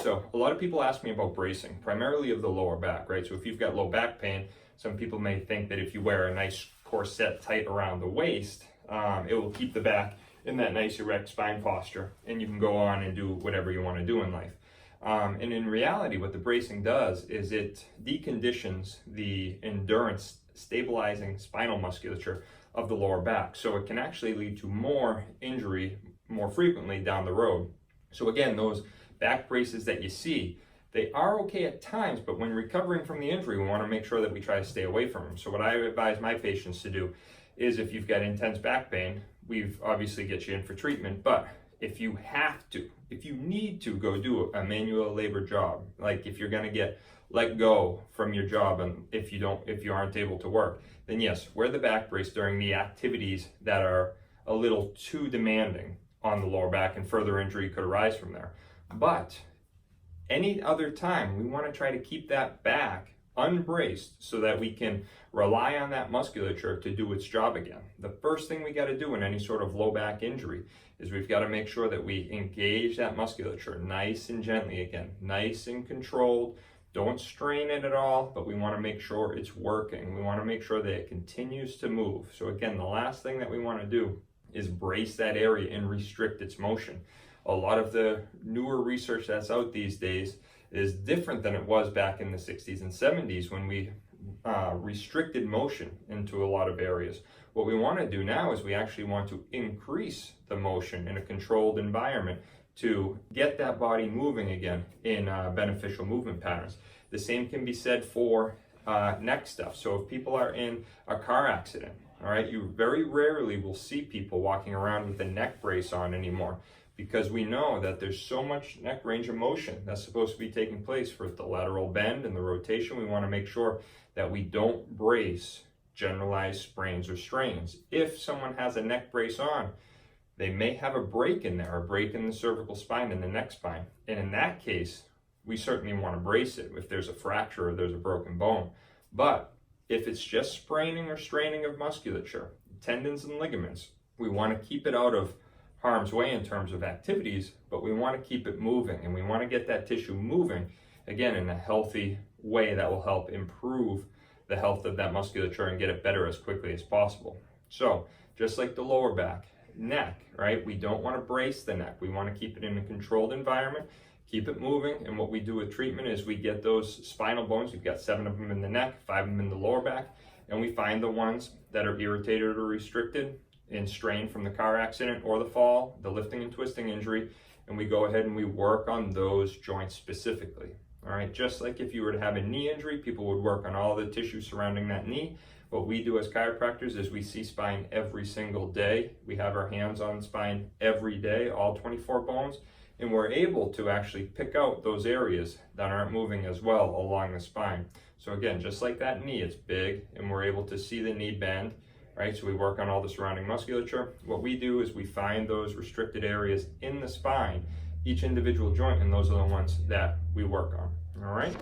So a lot of people ask me about bracing, primarily of the lower back, right? So if you've got low back pain, some people may think that if you wear a nice corset tight around the waist, it will keep the back in that nice erect spine posture, and you can go on and do whatever you want to do in life. And in reality, what the bracing does is it deconditions the endurance stabilizing spinal musculature of the lower back. So it can actually lead to more injury more frequently down the road. So again, those back braces that you see, they are okay at times, but when recovering from the injury, we want to make sure that we try to stay away from them. So what I advise my patients to do is, if you've got intense back pain, we've obviously get you in for treatment, but if you have to, if you need to go do a manual labor job, like if you're going to get let go from your job and if you aren't able to work, then yes, wear the back brace during the activities that are a little too demanding on the lower back, and further injury could arise from there. But any other time, we want to try to keep that back unbraced so that we can rely on that musculature to do its job again. The first thing we got to do in any sort of low back injury is we've got to make sure that we engage that musculature nice and gently again, nice and controlled. Don't strain it at all, but we want to make sure it's working. We want to make sure that it continues to move. So again, the last thing that we want to do is brace that area and restrict its motion. A lot of the newer research that's out these days is different than it was back in the 60s and 70s when we restricted motion into a lot of areas. What we want to do now is we actually want to increase the motion in a controlled environment to get that body moving again in beneficial movement patterns. The same can be said for neck stuff. So if people are in a car accident, all right, you very rarely will see people walking around with a neck brace on anymore, because we know that there's so much neck range of motion that's supposed to be taking place for the lateral bend and the rotation. We want to make sure that we don't brace generalized sprains or strains. If someone has a neck brace on, they may have a break in there, a break in the cervical spine and the neck spine. And in that case, we certainly want to brace it if there's a fracture or there's a broken bone. But if it's just spraining or straining of musculature, tendons and ligaments, we want to keep it out of harm's way in terms of activities, but we want to keep it moving, and we want to get that tissue moving again in a healthy way that will help improve the health of that musculature and get it better as quickly as possible. So just like the lower back, neck, right? We don't want to brace the neck. We want to keep it in a controlled environment, keep it moving. And what we do with treatment is we get those spinal bones. We've got 7 of them in the neck, 5 of them in the lower back, and we find the ones that are irritated or restricted and strained from the car accident or the fall, the lifting and twisting injury, and we go ahead and we work on those joints specifically. All right, just like if you were to have a knee injury, people would work on all the tissue surrounding that knee. What we do as chiropractors is we see spine every single day. We have our hands on spine every day, all 24 bones, and we're able to actually pick out those areas that aren't moving as well along the spine. So again, just like that knee, it's big, and we're able to see the knee bend. Right, so we work on all the surrounding musculature. What we do is we find those restricted areas in the spine, each individual joint, and those are the ones that we work on. All right.